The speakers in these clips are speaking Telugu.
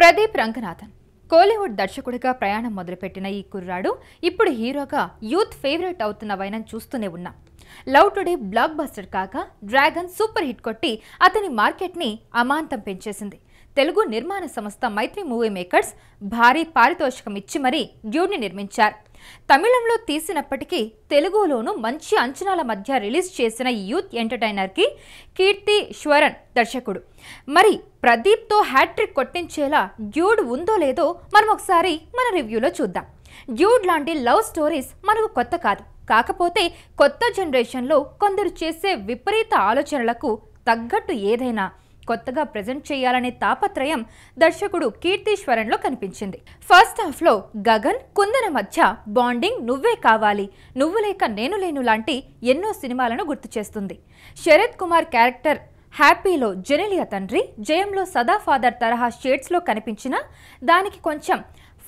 ప్రదీప్ రంగనాథన్ కోలీవుడ్ దర్శకుడిగా ప్రయాణం మొదలుపెట్టిన ఈ కుర్రాడు ఇప్పుడు హీరోగా యూత్ ఫేవరెట్ అవుతున్న వైనం చూస్తూనే ఉన్నాం. లవ్ టుడే బ్లాక్ బస్టర్ కాగా డ్రాగన్ సూపర్ హిట్ కొట్టి అతని మార్కెట్ని అమాంతం పెంచేసింది. తెలుగు నిర్మాణ సంస్థ మైత్రి మూవీ మేకర్స్ భారీ పారితోషికం ఇచ్చి మరీ డ్యూడ్ని నిర్మించారు. తమిళంలో తీసినప్పటికీ తెలుగులోనూ మంచి అంచనాల మధ్య రిలీజ్ చేసిన ఈ యూత్ ఎంటర్టైనర్కి కీర్తి శ్వరన్ దర్శకుడు. మరి ప్రదీప్తో హ్యాట్రిక్ కొట్టించేలా డ్యూడ్ ఉందో లేదో మనం ఒకసారి మన రివ్యూలో చూద్దాం. డ్యూడ్ లాంటి లవ్ స్టోరీస్ మనకు కొత్త కాదు. కాకపోతే కొత్త జనరేషన్లో కొందరు చేసే విపరీత ఆలోచనలకు తగ్గట్టు ఏదైనా కొత్తగా ప్రెజెంట్ చేయాలనే తాపత్రయం దర్శకుడు కీర్తీశ్వరన్లో కనిపించింది. ఫస్ట్ హాఫ్లో గగన్ కుందన మధ్య బాండింగ్ నువ్వే కావాలి, నువ్వు లేక నేను లేను లాంటి ఎన్నో సినిమాలను గుర్తు చేస్తుంది. శరత్ కుమార్ క్యారెక్టర్ హ్యాపీలో జెనెలియా తండ్రి, జయంలో సదా ఫాదర్ తరహా షేడ్స్లో కనిపించిన దానికి కొంచెం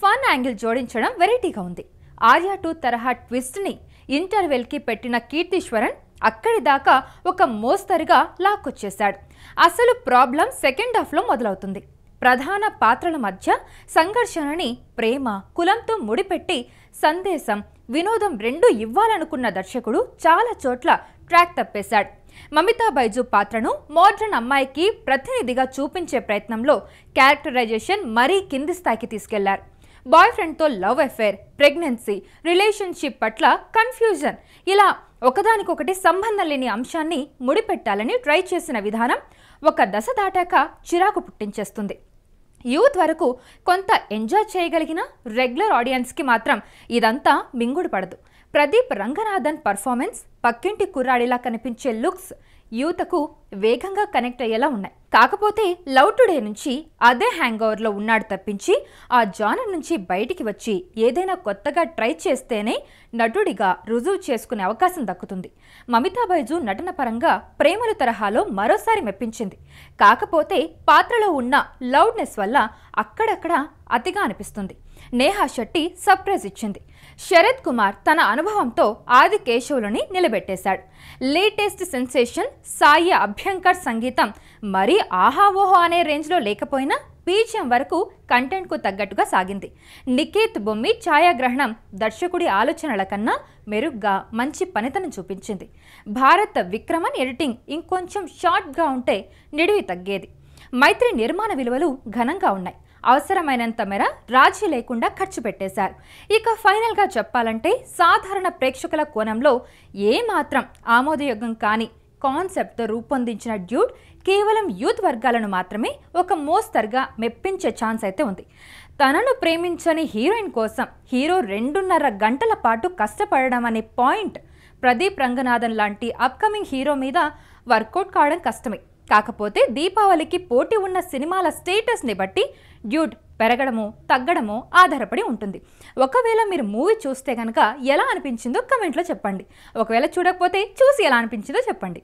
ఫన్ యాంగిల్ జోడించడం వెరైటీగా ఉంది. ఆర్యా 2 తరహా ట్విస్ట్ని ఇంటర్వెల్కి పెట్టిన కీర్తీశ్వరన్ అక్కడి దాకా ఒక మోస్తరుగా లాక్కొచ్చేశాడు. అసలు ప్రాబ్లం సెకండ్ హాఫ్లో మొదలవుతుంది. ప్రధాన పాత్రల మధ్య సంఘర్షణని ప్రేమ, కులంతో ముడిపెట్టి సందేశం, వినోదం రెండూ ఇవ్వాలనుకున్న దర్శకుడు చాలా చోట్ల ట్రాక్ తప్పేశాడు. మమితా బైజు పాత్రను మోడ్రన్ అమ్మాయికి ప్రతినిధిగా చూపించే ప్రయత్నంలో క్యారెక్టరైజేషన్ మరీ కింది స్థాయికి తీసుకెళ్లారు. బాయ్ ఫ్రెండ్తో లవ్ అఫేర్, ప్రెగ్నెన్సీ, రిలేషన్షిప్ పట్ల కన్ఫ్యూజన్, ఇలా ఒకదానికొకటి సంబంధం లేని అంశాన్ని ముడిపెట్టాలని ట్రై చేసిన విధానం ఒక దశ దాటాక చిరాకు పుట్టించేస్తుంది. యూత్ వరకు కొంత ఎంజాయ్ చేయగలిగిన రెగ్యులర్ ఆడియన్స్కి మాత్రం ఇదంతా మింగుడు పడదు. ప్రదీప్ రంగనాథన్ పర్ఫార్మెన్స్, పక్కింటి కుర్రాడిలా కనిపించే లుక్స్ యూత్కు వేగంగా కనెక్ట్ అయ్యేలా ఉన్నాయి. కాకపోతే లవ్ టుడే నుంచి అదే హ్యాంగ్ ఓవర్లో ఉన్నాడు తప్పించి ఆ జానర్ నుంచి బయటికి వచ్చి ఏదైనా కొత్తగా ట్రై చేస్తేనే నటుడిగా రుజువు చేసుకునే అవకాశం దక్కుతుంది. మమితా బైజు నటన పరంగా ప్రేమల తరహాలో మరోసారి మెప్పించింది. కాకపోతే పాత్రలో ఉన్న లౌడ్నెస్ వల్ల అక్కడక్కడ అతిగా అనిపిస్తుంది. నేహా శెట్టి సర్ప్రైజ్ ఇచ్చింది. శరత్ కుమార్ తన అనుభవంతో ఆది కేశవులని నిలబెట్టేశాడు. లేటెస్ట్ సెన్సేషన్ సాయి అభ్యంకర్ సంగీతం మరీ ఆహావోహో అనే రేంజ్లో లేకపోయినా బీజిఎం వరకు కంటెంట్కు తగ్గట్టుగా సాగింది. నికేత్ బొమ్మి ఛాయాగ్రహణం దర్శకుడి ఆలోచనల కన్నా మెరుగ్గా మంచి పనితనం చూపించింది. భారత్ విక్రమన్ ఎడిటింగ్ ఇంకొంచెం షార్ట్గా ఉంటే నిడివి తగ్గేది. మైత్రి నిర్మాణ విలువలు ఘనంగా ఉన్నాయి. అవసరమైనంత మేర రాజీ లేకుండా ఖర్చు పెట్టేశారు. ఇక ఫైనల్గా చెప్పాలంటే సాధారణ ప్రేక్షకుల కోణంలో ఏమాత్రం ఆమోదయోగ్యం కాని కాన్సెప్ట్తో రూపొందించిన డ్యూడ్ కేవలం యూత్ వర్గాలను మాత్రమే ఒక మోస్తరుగా మెప్పించే ఛాన్స్ అయితే ఉంది. తనను ప్రేమించని హీరోయిన్ కోసం హీరో 2.5 గంటల పాటు కష్టపడడం అనే పాయింట్ ప్రదీప్ రంగనాథన్ లాంటి అప్కమింగ్ హీరో మీద వర్కౌట్ కావడం కష్టమే. కాకపోతే దీపావళికి పోటీ ఉన్న సినిమాల స్టేటస్ని బట్టి డ్యూడ్ పెరగడమో తగ్గడమో ఆధారపడి ఉంటుంది. ఒకవేళ మీరు మూవీ చూస్తే కనుక ఎలా అనిపించిందో కమెంట్లో చెప్పండి. ఒకవేళ చూడకపోతే చూసి ఎలా అనిపించిందో చెప్పండి.